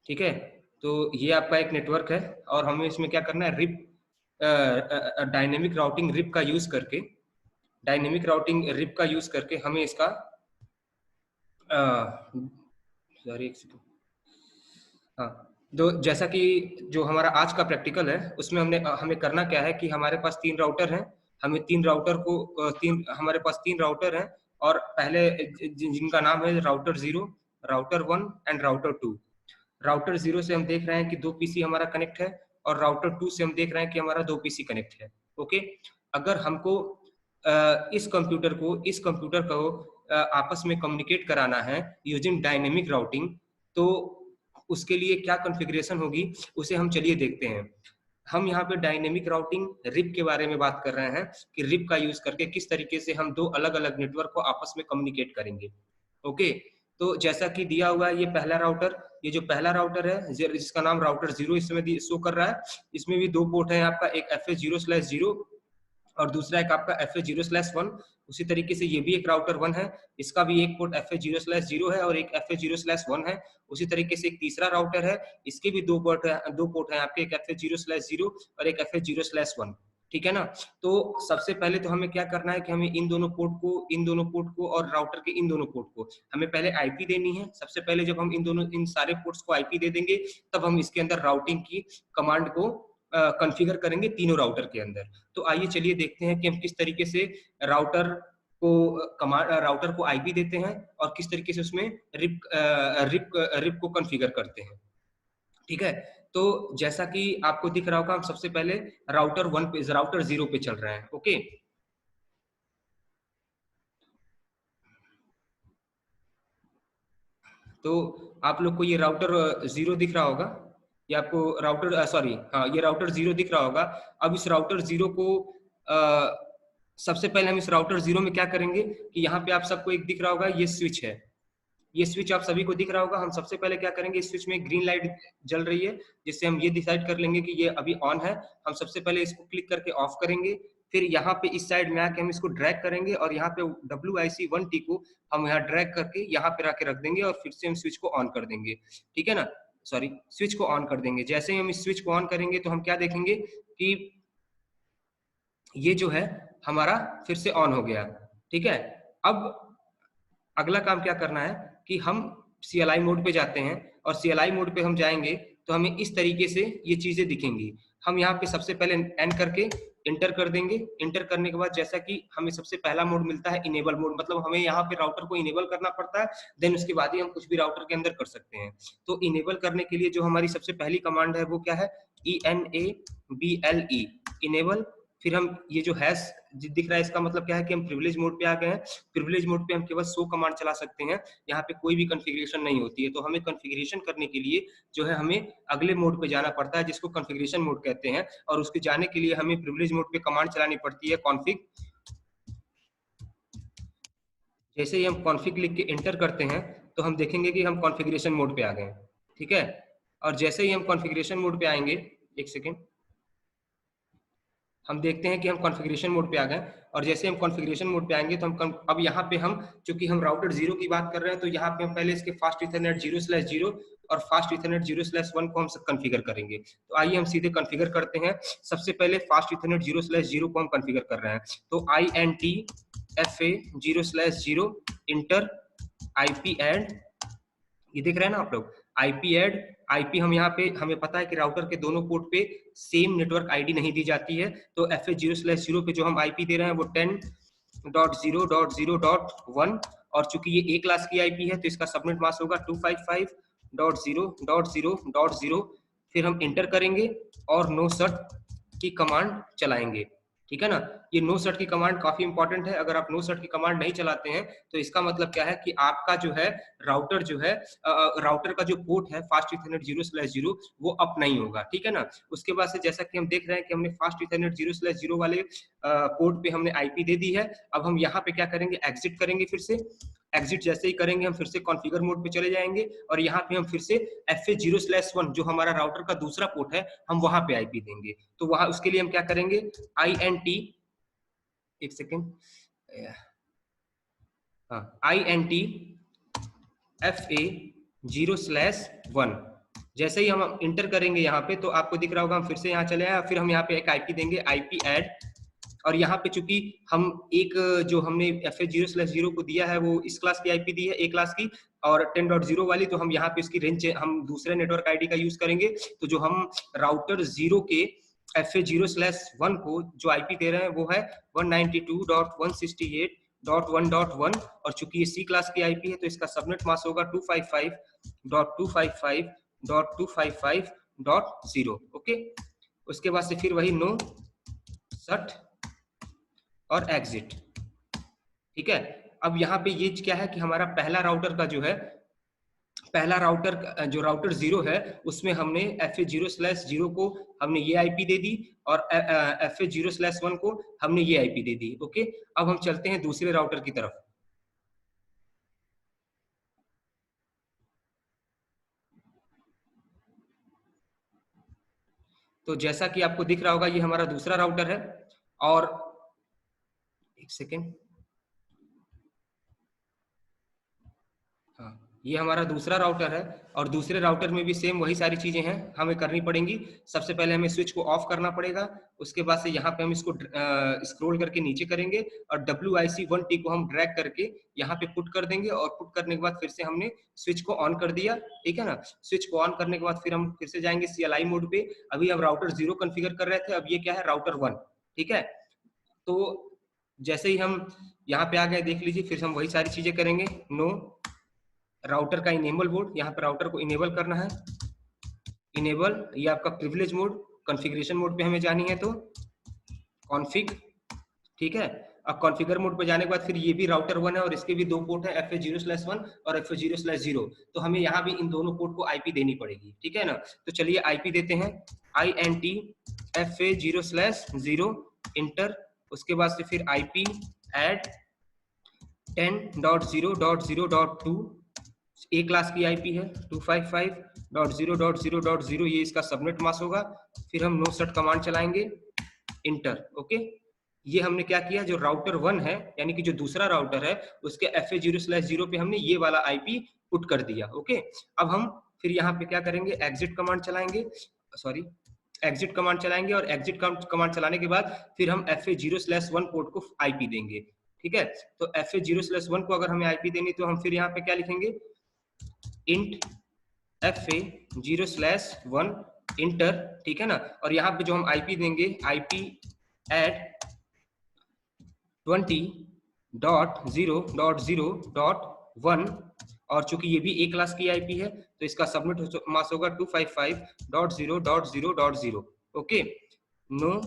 ठीक है, तो ये आपका एक नेटवर्क है और हमें इसमें क्या करना है, रिप डायनेमिक राउटिंग रिप का यूज करके, डायनेमिक राउटिंग रिप का यूज करके हमें इसका सॉरी एक सेकंड, हाँ, तो जैसा कि जो हमारा आज का प्रैक्टिकल है उसमें हमें करना क्या है कि हमारे पास 3 राउटर हैं, हमें 3 राउटर को हमारे पास 3 राउटर हैं और पहले जिनका नाम है router 0, router 1 and router 2। Router 0 से हम देख रहे हैं कि 2 पीसी हमारा कनेक्ट है और राउटर 2 से हम देख रहे हैं कि हमारा 2 पीसी कनेक्ट है। ओके, अगर हमको इस कंप्यूटर को आपस में कम्युनिकेट कराना है यूजिंग डायनेमिक राउटिंग, तो उसके लिए क्या कॉन्फ़िगरेशन होगी उसे हम चलिए देखते हैं। हम यहाँ पे डायनेमिक राउटिंग रिप के बारे में बात कर रहे हैं कि रिप का यूज करके किस तरीके से हम 2 अलग-अलग नेटवर्क को आपस में कम्युनिकेट करेंगे। ओके, तो जैसा कि दिया हुआ है ये पहला राउटर, ये जो पहला राउटर है जिसका नाम राउटर 0 इस समय शो कर रहा है, इसमें भी 2 पोर्ट है आपका, एक FA0/0 और दूसरा एक आपका FA0/1। उसी तरीके से ये भी एक राउटर 1 है, इसका भी एक पोर्ट FA0/0 है और एक FA0/1 है। उसी तरीके से एक तीसरा राउटर है, इसके भी 2 पोर्ट हैं आपके, एक FA0/0 और एक FA0/1। ठीक है ना? तो सबसे पहले तो हमें क्या करना है कि हमें इन दोनों पोर्ट को और राउटर के इन दोनों पोर्ट को हमें पहले आईपी देनी है। सबसे पहले जब हम इन सारे पोर्ट्स को आईपी दे देंगे, तब हम इसके अंदर राउटिंग की कमांड को कॉन्फ़िगर करेंगे तीनों राउटर के अंदर। तो आइए चलिए देखते हैं कि हम किस तरीके से राउटर राउटर को आईपी देते हैं और किस तरीके से उसमें रिप को कॉन्फ़िगर करते हैं। ठीक है, तो जैसा कि आपको दिख रहा होगा, हम सबसे पहले राउटर 0 पे चल रहे हैं। ओके, तो आप लोग को ये राउटर 0 दिख रहा होगा, ये आपको राउटर सॉरी हाँ, ये राउटर 0 दिख रहा होगा। अब इस राउटर 0 को सबसे पहले हम इस राउटर 0 में क्या करेंगे कि यहाँ पे आप सबको एक दिख रहा होगा, ये स्विच है, ये स्विच आप सभी को दिख रहा होगा। हम सबसे पहले क्या करेंगे, इस स्विच में ग्रीन लाइट जल रही है जिससे हम ये डिसाइड कर लेंगे कि ये अभी ऑन है। हम सबसे पहले इसको क्लिक करके ऑफ करेंगे, फिर यहाँ पे इस साइड में आके हम इसको ड्रैग करेंगे और यहाँ पे WIC1T को हम यहाँ ड्रैग करके यहाँ पे आके रख देंगे और फिर से हम स्विच को ऑन कर देंगे। ठीक है ना, सॉरी, स्विच को ऑन कर देंगे। जैसे ही हम इस स्विच को ऑन करेंगे तो हम क्या देखेंगे कि ये जो है हमारा फिर से ऑन हो गया। ठीक है, अब अगला काम क्या करना है कि हम CLI मोड पे जाते हैं और CLI मोड पे हम जाएंगे तो हमें इस तरीके से ये चीजें दिखेंगी। हम यहाँ पे सबसे पहले एन करके इंटर कर देंगे। इंटर करने के बाद जैसा कि हमें सबसे पहला मोड मिलता है इनेबल मोड, मतलब हमें यहाँ पे राउटर को इनेबल करना पड़ता है, देन उसके बाद ही हम कुछ भी राउटर के अंदर कर सकते हैं। तो इनेबल करने के लिए जो हमारी सबसे पहली कमांड है वो क्या है, ENABLE, इनेबल। फिर हम ये जो हैश दिख रहा है इसका मतलब क्या है कि हम प्रिविलेज मोड पे आ गए हैं। प्रिविलेज मोड पे हम केवल शो कमांड चला सकते हैं, यहाँ पे कोई भी कॉन्फ़िगरेशन नहीं होती है। तो हमें कॉन्फ़िगरेशन करने के लिए जो है हमें अगले मोड पे जाना पड़ता है जिसको कॉन्फ़िगरेशन मोड कहते हैं, और उसके जाने के लिए हमें प्रिविलेज मोड पे कमांड चलानी पड़ती है, कॉन्फ़िग। जैसे ही हम कॉन्फ़िग लिख के एंटर करते हैं तो हम देखेंगे कि हम कॉन्फ़िगरेशन मोड पे आ गए। ठीक है, और जैसे ही हम कॉन्फ़िगरेशन मोड पे आएंगे, एक सेकेंड, हम देखते हैं कि हम कॉन्फ़िगरेशन मोड पे आ गए और जैसे हम कॉन्फ़िगरेशन मोड पे आएंगे तो हम अब यहाँ पे हम चूंकि हम राउटर 0 की बात कर रहे हैं तो यहाँ पे हम पहले इसके फास्ट इथरनेट 0/0 और फास्ट इथरनेट 0/1 को हम कॉन्फ़िगर करेंगे। तो आइए हम सीधे कॉन्फ़िगर करते हैं। सबसे पहले फास्ट इथरनेट 0/0 को हम कॉन्फ़िगर कर रहे हैं, तो INT FA 0/0 inter IP add, ये देख रहे हैं ना आप लोग, IP ऐड। IP हम यहाँ पे हमें पता है कि राउटर के दोनों पोर्ट पे सेम नेटवर्क आईडी नहीं दी जाती है, तो FA0/0 पे जो हम IP दे रहे हैं वो 10.0.0.1 और चूंकि ये A क्लास की IP है तो इसका सबनेट मास्क होगा 255.0.0.0। फिर हम इंटर करेंगे और नो शट की कमांड चलाएंगे। ठीक है ना, ये नो शट की कमांड काफी इंपॉर्टेंट है। अगर आप नो शट की कमांड नहीं चलाते हैं तो इसका मतलब क्या है कि आपका जो है राउटर जो है राउटर का जो पोर्ट है फास्ट इथरनेट 0/0 वो अप नहीं होगा। ठीक है ना, उसके बाद से जैसा कि हम देख रहे हैं कि हमने फास्ट इथरनेट 0/0 वाले पोर्ट पे हमने आईपी दे दी है। अब हम यहाँ पे क्या करेंगे, एग्जिट करेंगे। फिर से एग्जिट जैसे ही करेंगे हम फिर से कॉन्फ़िगर मोड पे चले जाएंगे और यहाँ पे हम फिर से FA0/1 जो हमारा राउटर का दूसरा पोर्ट है हम वहां पे आईपी देंगे। तो वहां उसके लिए हम क्या करेंगे, INT, एक सेकेंड, हाँ, INT FA 0/1, जैसे ही हम इंटर करेंगे यहाँ पे तो आपको दिख रहा होगा, हम फिर से यहाँ चले आए, फिर हम यहाँ पे एक आईपी देंगे, आईपी ऐड, और यहाँ पे चूंकि हम एक जो हमने FA0/0 को दिया है वो इस क्लास की आईपी दी है, ए क्लास की, और 10.0 वाली, तो हम यहाँ पे इसकी रेंज हम दूसरे नेटवर्क आईडी का यूज करेंगे। तो जो हम राउटर 0 के FA0/1 को जो आईपी दे रहे हैं वो है 192.168.1.1, और चूंकि ये सी क्लास की आईपी है तो इसका सबनेट मास्क होगा 255.255.255.0। ओके, उसके बाद से फिर वही नो सट और एग्जिट। ठीक है, अब यहाँ पे ये क्या है कि हमारा पहला राउटर का जो है, पहला राउटर जो राउटर 0 है उसमें हमने FA0/0 को हमने ये आईपी दे दी, और FA0/1 को हमने ये आईपी दे दी। ओके, अब हम चलते हैं दूसरे राउटर की तरफ। तो जैसा कि आपको दिख रहा होगा ये हमारा दूसरा राउटर है, और एक सेकेंड, हाँ, ये हमारा दूसरा राउटर है, और दूसरे राउटर में भी सेम वही सारी चीजें हैं हमें करनी पड़ेंगी। सबसे पहले हमें स्विच को ऑफ करना पड़ेगा, उसके बाद से यहाँ पे हम इसको स्क्रॉल करके नीचे करेंगे, और WIC1T को हम ड्रैग करके यहाँ पे पुट कर देंगे, और पुट करने के बाद फिर से हमने स्विच को ऑन कर दिया। ठीक है ना, स्विच को ऑन करने के बाद फिर हम फिर से जाएंगे CLI मोड पे। अभी हम राउटर 0 कॉन्फ़िगर कर रहे थे, अब ये क्या है, राउटर 1। ठीक है, तो जैसे ही हम यहाँ पे आ गए, देख लीजिए, फिर हम वही सारी चीजें करेंगे। नो राउटर का इनेबल मोड, यहाँ पे राउटर को इनेबल करना है, इनेबल, ये आपका प्रिविलेज मोड, कॉन्फ़िगरेशन मोड पे हमें जानी है तो कॉन्फ़िग। ठीक है, अब कॉन्फ़िगर मोड पे जाने के बाद फिर ये भी राउटर 1 है, और इसके भी दो पोर्ट है, FA0/1 और FA0/0, तो हमें यहाँ भी इन दोनों पोर्ट को आईपी देनी पड़ेगी। ठीक है ना, तो चलिए आईपी देते हैं, INT FA0/0 इंटर, उसके बाद से फिर आईपी ऐड 10.0.0.2, ए क्लास की आईपी है 255.0.0.0, ये इसका सबनेट मास्क होगा। फिर हम नो सट कमांड चलाएंगे, इंटर। ओके, ये हमने क्या किया, जो राउटर 1 है यानी कि जो दूसरा राउटर है उसके FA0/0 पे हमने ये वाला आईपी पुट कर दिया। ओके, अब हम फिर यहाँ पे क्या करेंगे, एग्जिट कमांड चलाएंगे, सॉरी एग्जिट कमांड चलाएंगे, और एग्जिट कमांड चलाने के बाद फिर हम FA0/1 पोर्ट को आईपी देंगे। ठीक है, तो FA0/1 को अगर हमें आईपी देनी तो हम फिर यहाँ पे क्या लिखेंगे, इंट FA0/1 इंटर। ठीक है ना, और यहाँ पे जो हम आईपी देंगे, आईपी ऐड 20.0.0.1, और चूंकि ये भी ए क्लास की आईपी है तो इसका सबनेट मास्क होगा 255.0.0.0। ओके, नो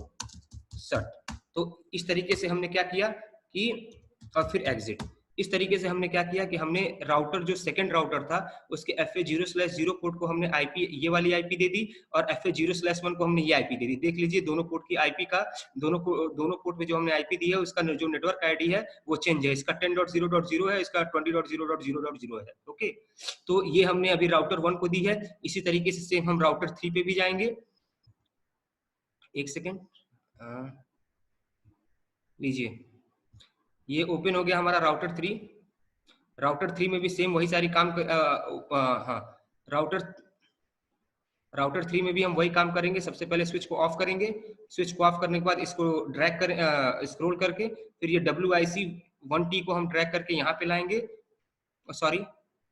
सट। तो इस तरीके से हमने क्या किया कि, और फिर एग्जिट, इस तरीके से हमने क्या किया कि हमने राउटर जो सेकंड राउटर था उसके FA0/0 पोर्ट को हमने आईपी, ये वाली आईपी दे दी, और FA0/1 को हमने ये आईपी दे दी। देख लीजिए दोनों पोर्ट की आईपी का, दोनों पोर्ट में जो हमने आईपी दी है उसका जो नेटवर्क आईडी है वो चेंज है, इसका 10.0.0 है, इसका 20.0.0.0 है। ओके, तो ये हमने अभी राउटर 1 को दी है। इसी तरीके से सेम हम राउटर 3 पे भी जाएंगे। एक सेकेंड लीजिए, ये ओपन हो गया हमारा राउटर 3। राउटर 3 में भी सेम वही सारी काम हाँ, राउटर 3 में भी हम वही काम करेंगे। सबसे पहले स्विच को ऑफ करेंगे, स्विच को ऑफ करने के बाद इसको ड्रैग कर स्क्रॉल करके फिर ये WIC1T को हम ड्रैग करके यहाँ पे लाएंगे। सॉरी,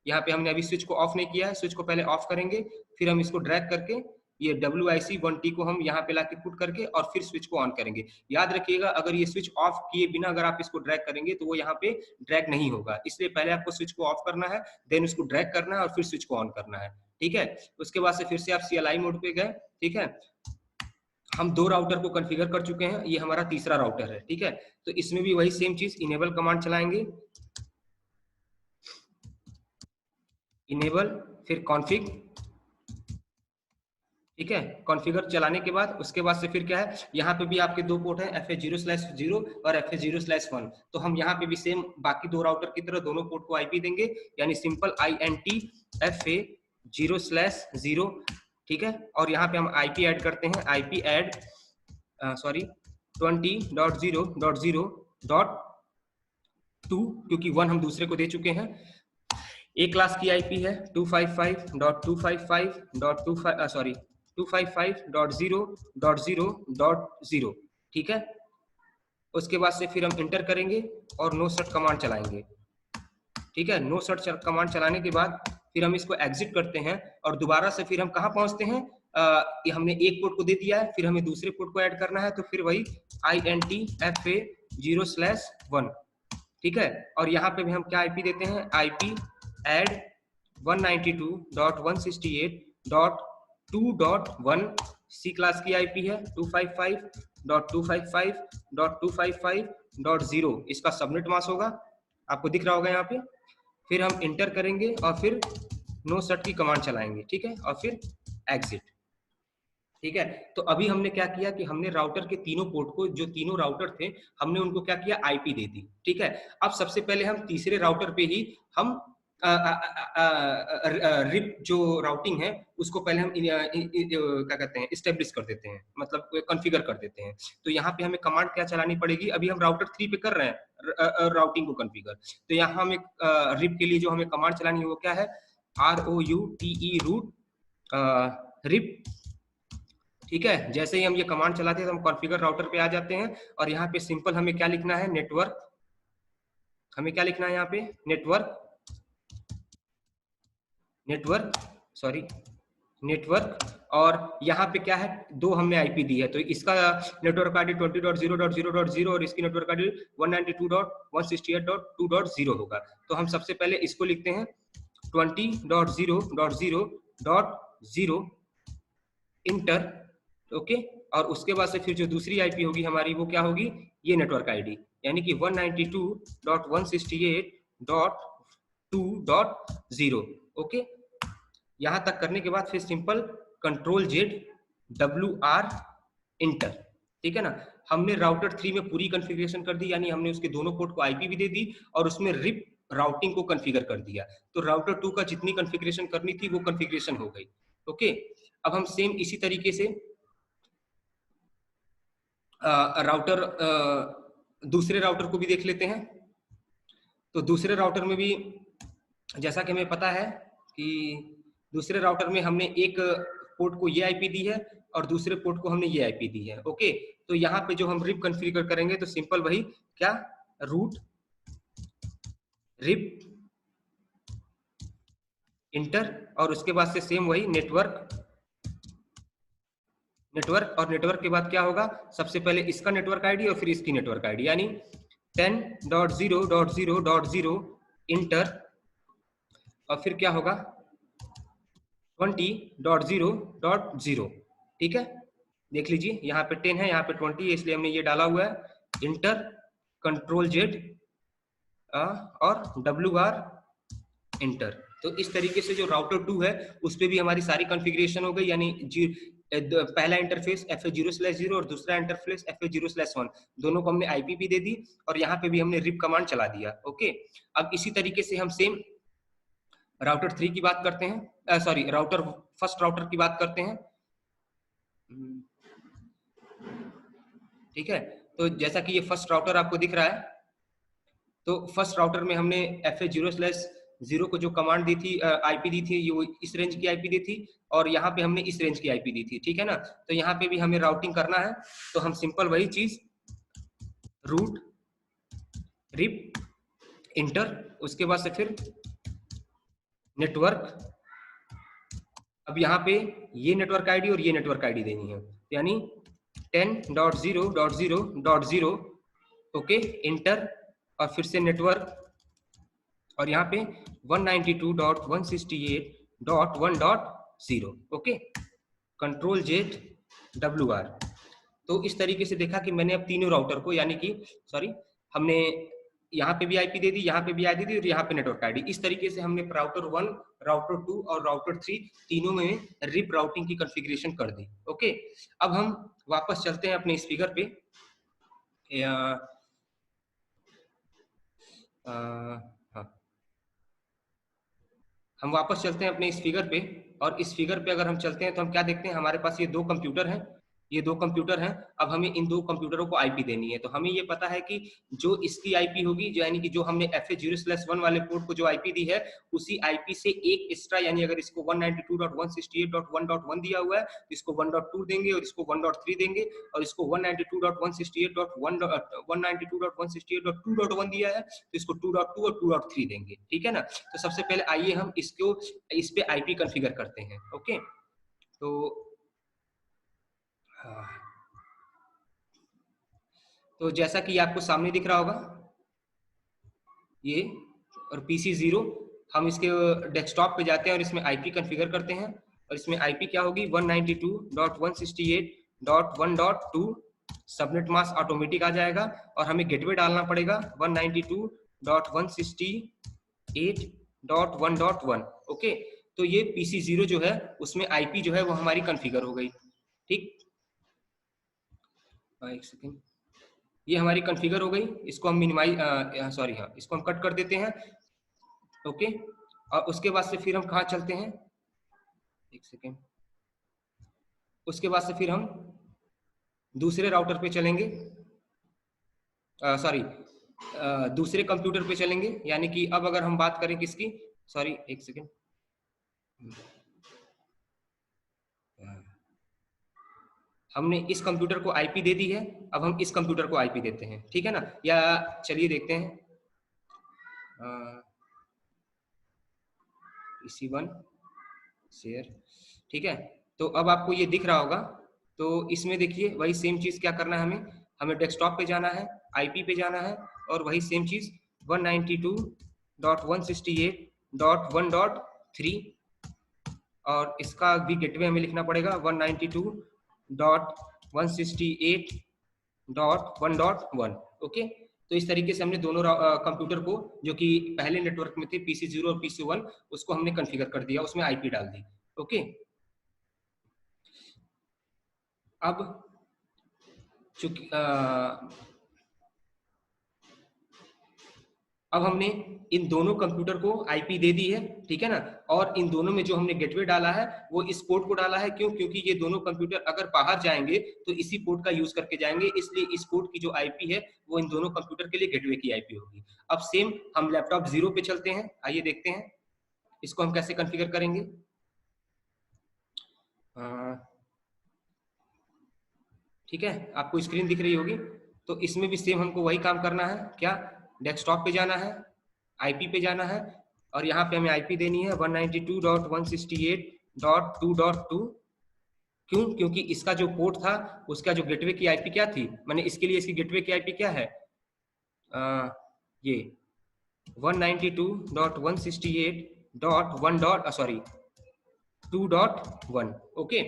यहाँ पे हमने अभी स्विच को ऑफ नहीं किया है, स्विच को पहले ऑफ करेंगे, फिर हम इसको ड्रैग करके ये WIC1T को हम यहाँ पे लाके पुट करके और फिर स्विच को ऑन करेंगे। याद रखिएगा, अगर ये स्विच ऑफ किए बिना अगर आप इसको ड्रैग करेंगे तो वो यहाँ पे ड्रैग नहीं होगा, इसलिए पहले आपको स्विच को ऑफ करना है, देन उसको ड्रैग करना है और फिर स्विच को ऑन करना है। ठीक है, उसके बाद से फिर से आप CLI मोड पे गए। ठीक है, हम दो राउटर को कॉन्फ़िगर कर चुके हैं, ये हमारा तीसरा राउटर है। ठीक है, तो इसमें भी वही सेम चीज, इनेबल कमांड चलाएंगे, इनेबल फिर कॉन्फ़िग। ठीक है, कॉन्फ़िगर चलाने के बाद उसके बाद से फिर क्या है, यहाँ पे भी आपके दो पोर्ट है FA0/0 और FA0/1, तो हम यहाँ पे भी सेम बाकी दो राउटर की तरह दोनों पोर्ट को आईपी देंगे, यानी सिंपल INT FA0/0। ठीक है, और यहाँ पे हम आईपी ऐड करते हैं, आईपी ऐड 20.0.0.2, क्योंकि 1 हम दूसरे को दे चुके हैं, ए क्लास की आईपी है 255.255.255.0.0.0.0, ठीक है। उसके बाद से फिर हम इंटर करेंगे और नो शट कमांड चलाएंगे, ठीक है। नो शट कमांड चलाने के बाद फिर हम इसको एग्जिट करते हैं और दोबारा से फिर हम कहाँ पहुंचते हैं, ये हमने एक पोर्ट को दे दिया है, फिर हमें दूसरे पोर्ट को ऐड करना है, तो फिर वही INTFA0/1, ठीक है। और यहाँ पे भी हम क्या आईपी देते हैं, IP एड 192.168.2.1, सी क्लास की आईपी है 255.255.255.0, इसका सबनेट मास्क होगा, आपको दिख रहा होगा यहाँ पे। फिर हम इंटर करेंगे और फिर नो शट की कमांड चलाएंगे, ठीक है, और फिर एग्जिट, ठीक है। तो अभी हमने क्या किया कि हमने राउटर के तीनों पोर्ट को, जो तीनों राउटर थे, हमने उनको क्या किया, आईपी दे दी, ठीक है। अब सबसे पहले हम तीसरे राउटर पे ही हम रिप जो राउटिंग है उसको पहले हम क्या कहते हैं, इस्टेब्लिश कर देते हैं, मतलब कॉन्फ़िगर कर देते हैं। तो यहाँ पे हमें कमांड क्या चलानी पड़ेगी, अभी हम राउटर 3 पे कर रहे हैं राउटिंग को कॉन्फ़िगर, तो यहाँ हमें रिप के लिए जो हमें कमांड चलानी है वो क्या है, ROUTE रूट रिप, ठीक है। जैसे ही हम ये कमांड चलाते हैं तो हम कॉन्फ़िगर राउटर पे आ जाते हैं और यहाँ पे सिंपल हमें क्या लिखना है, नेटवर्क, हमें क्या लिखना है यहाँ पे, नेटवर्क, और यहाँ पे क्या है, दो हमने आईपी दी है, तो इसका नेटवर्क आईडी 20.0.0.0 और इसकी नेटवर्क आईडी 192.168.2.0 होगा। तो हम सबसे पहले इसको लिखते हैं 20.0.0.0 इंटर, ओके। और उसके बाद से फिर जो दूसरी आईपी होगी हमारी वो क्या होगी, ये नेटवर्क आईडी, यानी कि 192.168.2.0, ओके। यहां तक करने के बाद फिर सिंपल Ctrl+Z इंटर, ठीक है ना। हमने राउटर 3 में पूरी कॉन्फ़िगरेशन कर दी, यानी हमने उसके दोनों पोर्ट को आईपी भी दे दी और उसमें रिप राउटिंग को कॉन्फ़िगर कर दिया। तो राउटर 2 का जितनी कॉन्फ़िगरेशन करनी थी वो कॉन्फ़िगरेशन हो गई, ओके। अब हम सेम इसी तरीके से राउटर दूसरे राउटर को भी देख लेते हैं। तो दूसरे राउटर में भी जैसा कि हमें पता है कि दूसरे राउटर में हमने एक पोर्ट को ये आईपी दी है और दूसरे पोर्ट को हमने ये आईपी दी है, ओके। तो यहाँ पे जो हम रिप कॉन्फ़िगर करेंगे तो सिंपल वही क्या, रूट रिप इंटर, और उसके बाद से सेम वही नेटवर्क, और नेटवर्क के बाद क्या होगा, सबसे पहले इसका नेटवर्क आईडी और फिर इसकी नेटवर्क आईडी, यानी 10.0.0.0 इंटर, और फिर क्या होगा 20.0.0, ठीक है। देख लीजिए यहाँ पे 10 है, यहाँ पे 20 है, इसलिए हमने ये डाला हुआ है, इंटर, Ctrl+Z और WR इंटर। तो इस तरीके से जो राउटर 2 है उस पे भी हमारी सारी कॉन्फ़िगरेशन हो गई, यानी पहला इंटरफेस FA0/0 और दूसरा इंटरफेस FA0/1, दोनों को हमने आईपी भी दे दी और यहाँ पे भी हमने रिप कमांड चला दिया, ओके। अब इसी तरीके से हम सेम राउटर 3 की बात करते हैं, सॉरी फर्स्ट राउटर की बात करते हैं, ठीक है। तो जैसा कि ये फर्स्ट राउटर आपको दिख रहा है, तो फर्स्ट राउटर में हमने FA0/0 को जो कमांड दी थी, आईपी दी थी, ये इस रेंज की आईपी दी थी और यहाँ पे हमने इस रेंज की आईपी दी थी, ठीक है ना। तो यहाँ पे भी हमें राउटिंग करना है, तो हम सिंपल वही चीज रूट रिप इंटर, उसके बाद से फिर नेटवर्क, अब यहाँ पे ये नेटवर्क आईडी और ये नेटवर्क आईडी देनी है, यानी 10.0.0.0, ओके, इंटर, और फिर से नेटवर्क, और यहाँ पे 192.168.1.0, ओके, Ctrl+Z WR। तो इस तरीके से देखा कि मैंने अब तीनों राउटर को, यानी कि सॉरी, हमने यहाँ पे भी आईपी दे दी, यहाँ पे भी आईपी दी और यहाँ पे नेटवर्क आईडी, इस तरीके से हमने राउटर 1, राउटर 2 और राउटर 3 तीनों में रिप राउटिंग की कॉन्फ़िगरेशन कर दी, ओके। अब हम वापस चलते हैं अपने इस फिगर पे, हम वापस चलते हैं अपने इस फिगर पे, और इस फिगर पे अगर हम चलते हैं तो हम क्या देखते हैं, हमारे पास ये दो कंप्यूटर हैं, ये दो कंप्यूटर हैं। अब हमें इन दो कंप्यूटरों को आईपी देनी है, तो हमें ये पता है कि जो इसकी आईपी होगी, जो यानी कि जो हमने FA0/1 वाले पोर्ट को जो आईपी दी है, उसी आईपी से एक एक्स्ट्रा, यानी अगर इसको 192.168.1.1 दिया हुआ है तो इसको 1.2 देंगे, और इसको 1.3 देंगे, और इसको 192.168.1 दिया है तो इसको 2.2 और 2.3 देंगे। ठीक है ना। तो सबसे पहले आइए हम इसको इस पे आईपी कॉन्फ़िगर करते हैं। ओके, तो जैसा कि आपको सामने दिख रहा होगा ये, और PC0, हम इसके डेस्कटॉप पे जाते हैं और इसमें आईपी कॉन्फ़िगर करते हैं, और इसमें आईपी क्या होगी 192.168.1.2, सबनेट मास्क ऑटोमेटिक आ जाएगा, और हमें गेटवे डालना पड़ेगा 192.168.1.1। ओके, तो ये PC0 जो है उसमें आईपी जो है वो हमारी कॉन्फ़िगर हो गई। ठीक, एक सेकेंड, ये हमारी कॉन्फ़िगर हो गई। इसको हम इसको हम कट कर देते हैं। ओके, और उसके बाद से फिर हम कहाँ चलते हैं, एक सेकेंड, उसके बाद से फिर हम दूसरे राउटर पे चलेंगे, दूसरे कंप्यूटर पे चलेंगे। यानी कि अब अगर हम बात करें किसकी, एक सेकेंड, हमने इस कंप्यूटर को आईपी दे दी है, अब हम इस कंप्यूटर को आईपी देते हैं। ठीक है ना, या चलिए देखते हैं, PC1 शेयर। ठीक है, तो अब आपको ये दिख रहा होगा। तो इसमें देखिए वही सेम चीज क्या करना है, हमें डेस्कटॉप पे जाना है, आईपी पे जाना है, और वही सेम चीज 192.168.1.3, और इसका भी गेटवे हमें लिखना पड़ेगा 192.168.1.1। ओके, तो इस तरीके से हमने दोनों कंप्यूटर को, जो कि पहले नेटवर्क में थे PC0 और PC1, उसको हमने कॉन्फ़िगर कर दिया, उसमें आईपी डाल दी। ओके, अब चूंकि अब हमने इन दोनों कंप्यूटर को आईपी दे दी है। ठीक है ना, और इन दोनों में जो हमने गेटवे डाला है वो इस पोर्ट को डाला है। क्यों? क्योंकि ये दोनों कंप्यूटर अगर बाहर जाएंगे तो इसी पोर्ट का यूज करके जाएंगे, इसलिए इस पोर्ट की जो आईपी है वो इन दोनों कंप्यूटर के लिए गेटवे की आईपी होगी। अब सेम हम लैपटॉप 0 पे चलते हैं, आइए देखते हैं इसको हम कैसे कॉन्फ़िगर करेंगे। ठीक है, आपको स्क्रीन दिख रही होगी। तो इसमें भी सेम हमको वही काम करना है। क्या? डेस्कटॉप पे जाना है, आईपी पे जाना है, और यहाँ पे हमें आईपी देनी है 192.168.2.2। क्यों? क्योंकि इसका जो पोर्ट था उसका जो गेटवे की आईपी क्या थी, मैंने इसके लिए इसकी गेटवे की आईपी क्या है, ये 192.168.2.1। ओके,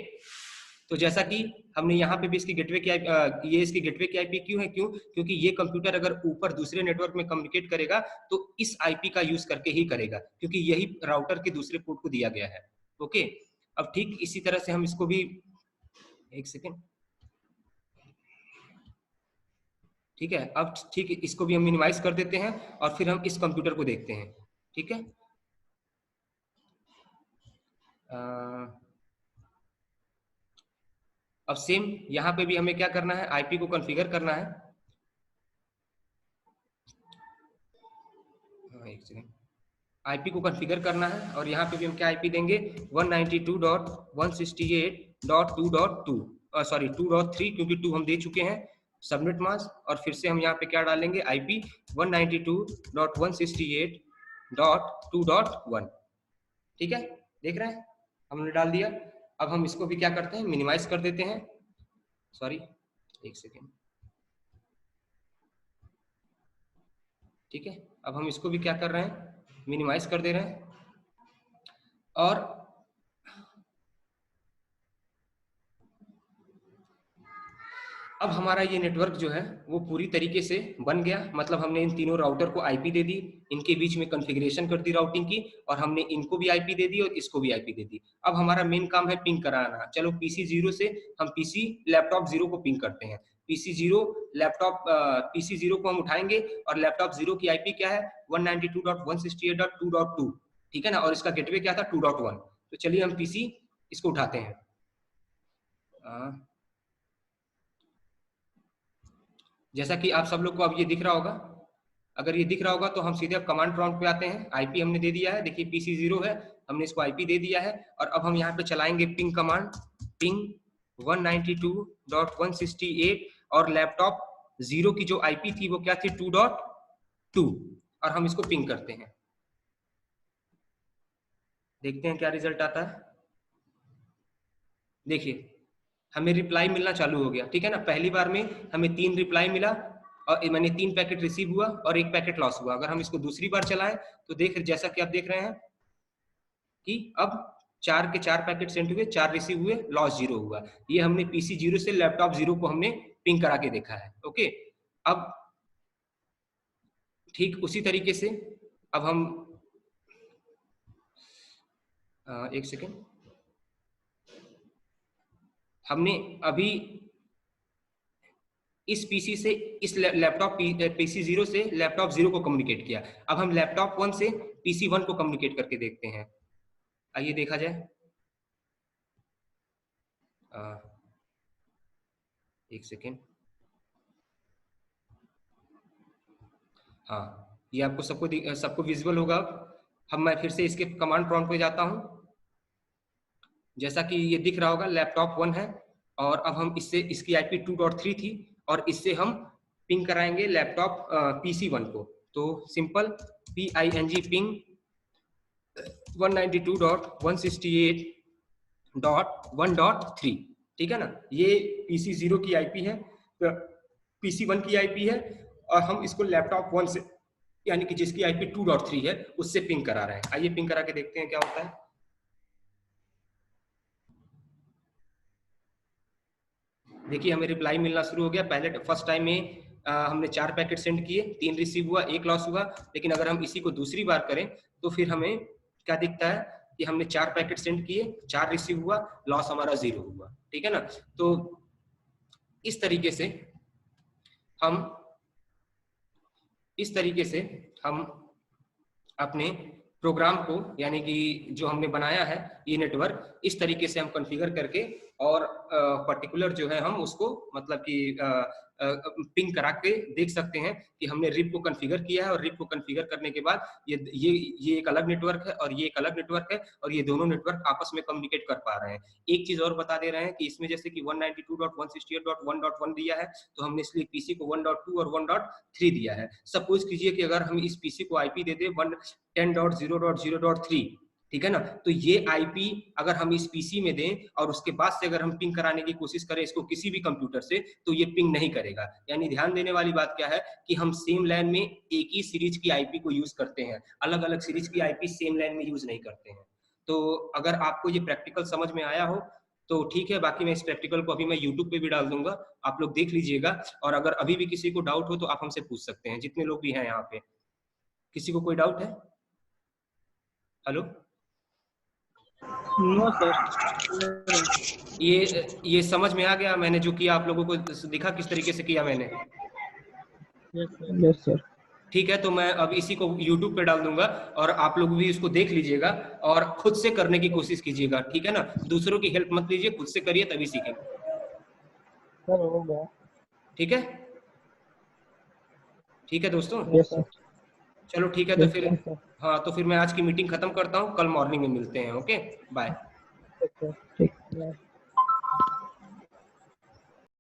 तो जैसा कि हमने यहाँ पे भी इसकी गेटवे की ये इसकी गेटवे की आईपी क्यों है? क्योंकि ये कंप्यूटर अगर ऊपर दूसरे नेटवर्क में कम्युनिकेट करेगा तो इस आईपी का यूज करके ही करेगा, क्योंकि यही राउटर के दूसरे पोर्ट को दिया गया है। ओके, अब ठीक इसी तरह से हम इसको भी, एक सेकेंड, ठीक है, अब ठीक इसको भी हम मिनिमाइज कर देते हैं और फिर हम इस कंप्यूटर को देखते हैं। ठीक है, अब सेम यहाँ पे भी हमें क्या करना है, आईपी को कॉन्फ़िगर करना है। एक सेकेंड, आईपी को कॉन्फ़िगर करना है, और यहाँ पे भी हम क्या आईपी देंगे 192.168.2.2 क्योंकि 2 हम दे चुके हैं सबनेट मास्क, और फिर से हम यहाँ पे क्या डालेंगे आईपी 192.168.2.1। ठीक है, देख रहे हैं, हमने डाल दिया। अब हम इसको भी क्या करते हैं, मिनिमाइज कर देते हैं। एक सेकेंड, ठीक है, अब हम इसको भी क्या कर रहे हैं, मिनिमाइज कर दे रहे हैं। और अब हमारा ये नेटवर्क जो है वो पूरी तरीके से बन गया। मतलब हमने इन तीनों राउटर को आईपी दे दी, इनके बीच में कॉन्फ़िगरेशन कर दी राउटिंग की, और हमने इनको भी आईपी दे दी और इसको भी आईपी दे दी। अब हमारा मेन काम है पिंग कराना। चलो PC0 से हम PC लैपटॉप 0 को पिंग करते हैं। PC0 लैपटॉप PC0 को हम उठाएंगे, और लैपटॉप 0 की आईपी क्या है 192.168.2.2। ठीक है ना, और इसका गेटवे क्या था 2.1। तो चलिए हम PC इसको उठाते हैं। जैसा कि आप सब लोग को अब ये दिख रहा होगा, अगर ये दिख रहा होगा तो हम सीधे अब कमांड प्रॉम्प्ट पे आते हैं। आईपी हमने दे दिया है, देखिए PC0 है, हमने इसको आईपी दे दिया है, और अब हम यहाँ पे चलाएंगे पिंग कमांड, पिंग 192.168, और लैपटॉप 0 की जो आईपी थी वो क्या थी, 2.2, और हम इसको पिंग करते हैं, देखते हैं क्या रिजल्ट आता है। देखिए हमें रिप्लाई मिलना चालू हो गया, ठीक है ना। पहली बार में हमें 3 रिप्लाई मिला, और मैंने 3 पैकेट रिसीव हुआ और 1 पैकेट लॉस हुआ। अगर हम इसको दूसरी बार चलाएं तो जैसा कि आप देख रहे हैं कि अब 4 के 4 पैकेट सेंड हुए, 4 रिसीव हुए, लॉस 0 हुआ। ये हमने PC0 से लैपटॉप 0 को हमने पिंग करा के देखा है। ओके, अब ठीक उसी तरीके से अब हम एक सेकेंड, हमने अभी इस पीसी से इस लैपटॉप PC0 से लैपटॉप 0 को कम्युनिकेट किया। अब हम लैपटॉप 1 से PC1 को कम्युनिकेट करके देखते हैं। आइए देखा जाए। एक सेकेंड, हाँ ये आपको सबको विजुअल होगा। अब मैं फिर से इसके कमांड प्रॉम्प्ट पे जाता हूं। जैसा कि ये दिख रहा होगा लैपटॉप 1 है, और अब हम इसकी आईपी 2.3 थी, और इससे हम पिंग कराएंगे लैपटॉप PC1 को। तो सिंपल PING पिंग 192.168.1.3, ठीक है ना। ये PC0 की आईपी है, PC1 की आईपी है, और हम इसको लैपटॉप 1 से, यानी कि जिसकी आईपी 2.3 है, उससे पिंग करा रहे हैं। आइए पिंग करा के देखते हैं क्या होता है। देखिए हमें रिप्लाई मिलना शुरू हो गया। पहले फर्स्ट टाइम में हमने 4 पैकेट सेंड किए, 3 रिसीव हुआ, 1 लॉस हुआ। लेकिन अगर हम इसी को दूसरी बार करें तो फिर हमें क्या दिखता है कि हमने 4 पैकेट सेंड किए, 4 रिसीव हुआ, लॉस हमारा 0 हुआ, ठीक है ना। तो इस तरीके से हम अपने प्रोग्राम को, यानी कि जो हमने बनाया है ये नेटवर्क, इस तरीके से हम कॉन्फ़िगर करके और पर्टिकुलर जो है हम उसको मतलब कि पिंग करा के देख सकते हैं कि हमने रिप को कॉन्फ़िगर किया है, और रिप को कॉन्फ़िगर करने के बाद ये एक अलग नेटवर्क है और ये एक अलग नेटवर्क है, और ये दोनों नेटवर्क आपस में कम्युनिकेट कर पा रहे हैं। एक चीज और बता दे रहे हैं कि इसमें जैसे कि 192.168.1.1 दिया है, तो हमने इसलिए पीसी को 1.2 और 1.3 दिया है। सपोज कीजिए कि अगर हम इस पीसी को आईपी दे दे 10.0.0.3, ठीक है ना, तो ये आईपी अगर हम इस पीसी में दें और उसके बाद से अगर हम पिंग कराने की कोशिश करें इसको किसी भी कंप्यूटर से, तो ये पिंग नहीं करेगा। यानी ध्यान देने वाली बात क्या है कि हम सेम लैन में एक ही सीरीज की आईपी को यूज करते हैं, अलग अलग सीरीज की आईपी सेम लैन में यूज नहीं करते हैं। तो अगर आपको ये प्रैक्टिकल समझ में आया हो तो ठीक है, बाकी मैं इस प्रैक्टिकल को अभी मैं यूट्यूब पे भी डाल दूंगा, आप लोग देख लीजिएगा। और अगर अभी भी किसी को डाउट हो तो आप हमसे पूछ सकते हैं, जितने लोग भी हैं यहाँ पे। किसी को कोई डाउट है? Hello, no sir. ये समझ में आ गया मैंने जो किया, आप लोगों को दिखा किस तरीके से किया मैंने? Yes sir. ठीक है, तो मैं अब इसी को YouTube पे डाल दूंगा और आप लोग भी इसको देख लीजिएगा और खुद से करने की कोशिश कीजिएगा, ठीक है ना। दूसरों की हेल्प मत लीजिए, खुद से करिए तभी सीखेंगे। सर हो गया। ठीक है, ठीक है दोस्तों। Yes sir. चलो ठीक है, तो फिर हाँ, तो फिर मैं आज की मीटिंग खत्म करता हूँ, कल मॉर्निंग में मिलते हैं। Okay, bye. ठीक है।